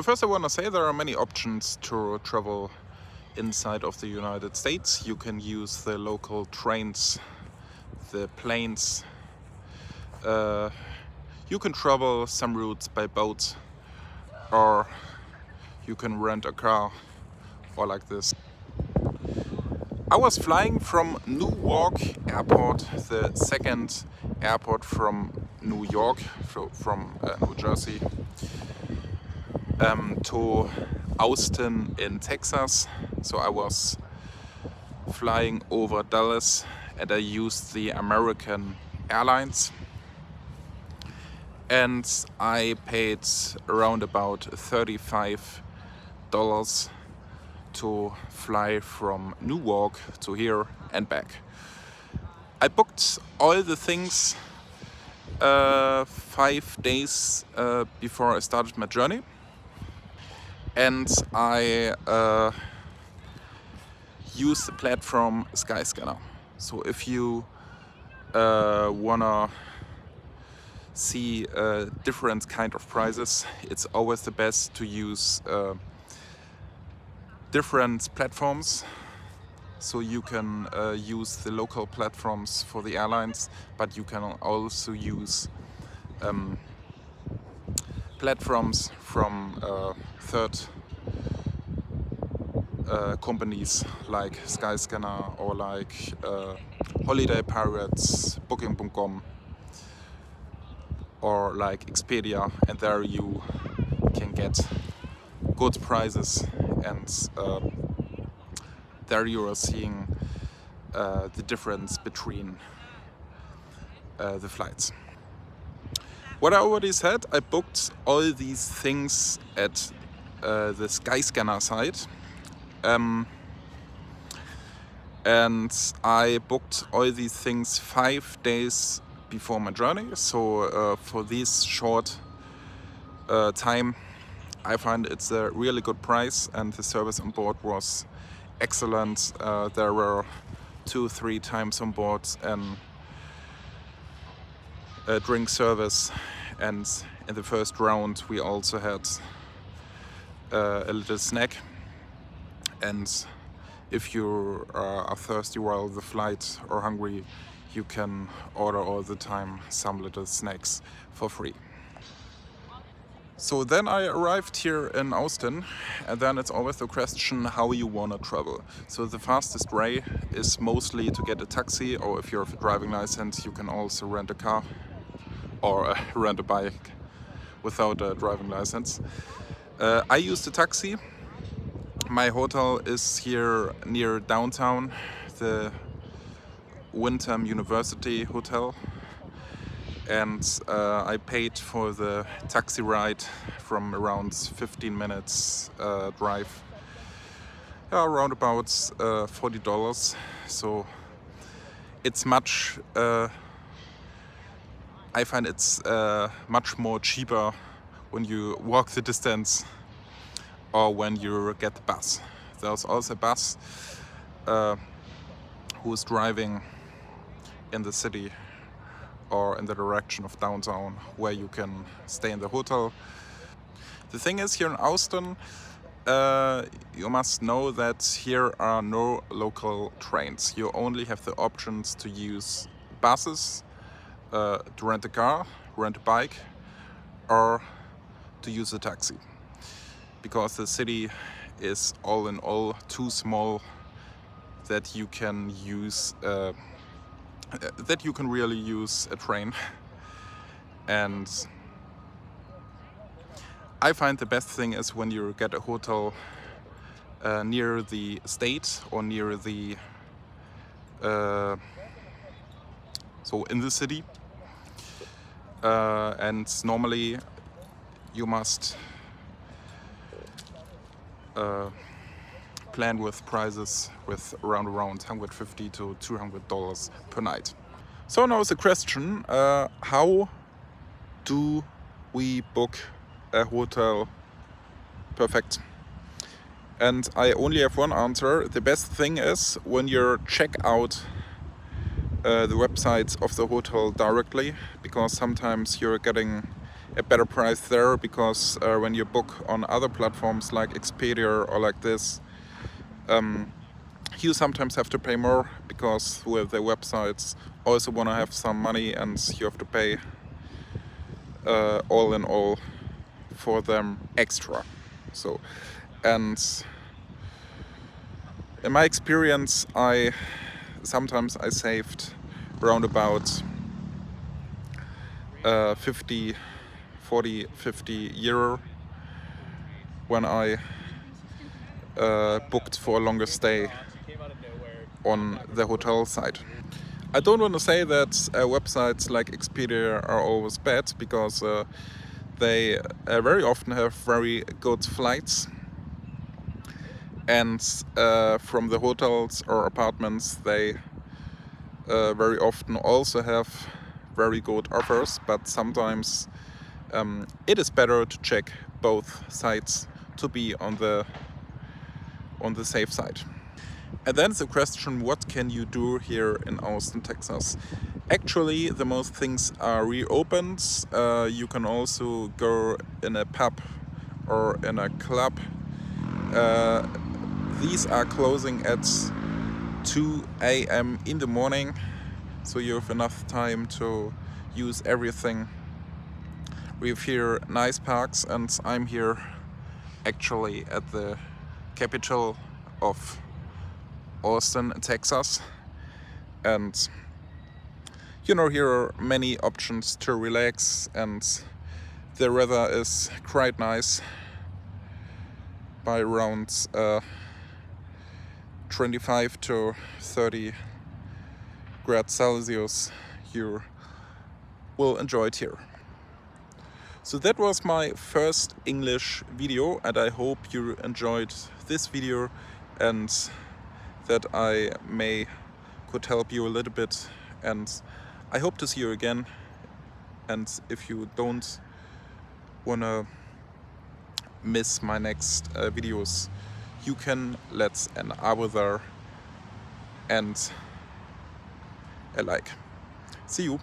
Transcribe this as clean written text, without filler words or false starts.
So first I want to say there are many options to travel inside of the United States. You can use the local trains, the planes. You can travel some routes by boat, or you can rent a car, or like this. I was flying from Newark airport, the second airport from New York, from New Jersey, to Austin in Texas. So I was flying over Dallas and I used the American Airlines, and I paid around about $35 to fly from Newark to here and back. I booked all the things 5 days before I started my journey, and I used the platform Skyscanner. So if you wanna see different kind of prices, it's always the best to use different platforms. So you can use the local platforms for the airlines, but you can also use platforms from third companies like Skyscanner or like Holiday Pirates, Booking.com, or like Expedia, and there you can get good prices, and there you are seeing the difference between the flights. What I already said, I booked all these things at the Skyscanner site, and I booked all these things 5 days before my journey. So for this short time, I find it's a really good price, and the service on board was excellent. There were 2-3 times on board and a drink service, and in the first round we also had a little snack. And if you are thirsty while the flight or hungry, you can order all the time some little snacks for free. So then I arrived here in Austin, and then it's always the question how you wanna travel. So the fastest way is mostly to get a taxi, or if you have a driving license, you can also rent a car or rent a bike without a driving license. I used a taxi. My hotel is here near downtown, the Windham University Hotel, and I paid for the taxi ride from around 15 minutes drive, around about $40. So it's much, I find it's much more cheaper when you walk the distance or when you get the bus. There's also a bus who's driving in the city or in the direction of downtown, where you can stay in the hotel. The thing is, here in Austin, you must know that here are no local trains. You only have the options to use buses, to rent a car, rent a bike, or to use a taxi, because the city is all in all too small that you can use that you can really use a train. And I find the best thing is when you get a hotel near the state or near the so in the city, and normally you must plan with prices with around $150 to $200 per night. So now is the question, how do we book a hotel perfect? And I only have one answer. The best thing is when you check out the websites of the hotel directly, because sometimes you're getting a better price there, because when you book on other platforms like Expedia or like this, you sometimes have to pay more, because with the websites also want to have some money, and you have to pay all in all for them extra. So, and in my experience, sometimes I saved around about 50, 40, 50 euro when I booked for a longer stay on the hotel site. I don't want to say that websites like Expedia are always bad, because they very often have very good flights, and from the hotels or apartments they very often also have very good offers, but sometimes it is better to check both sites to be on the safe side. And then the question, what can you do here in Austin, Texas? Actually, the most things are reopened. You can also go in a pub or in a club. These are closing at 2 a.m. in the morning, so you have enough time to use everything. We have here nice parks, and I'm here actually at the capital of Austin, Texas, and you know, here are many options to relax, and the weather is quite nice. By around 25 to 30 grades Celsius, you will enjoy it here. So that was my first English video, and I hope you enjoyed this video and that I could help you a little bit, and I hope to see you again. And if you don't wanna miss my next videos, you can let an abo there and a like. See you.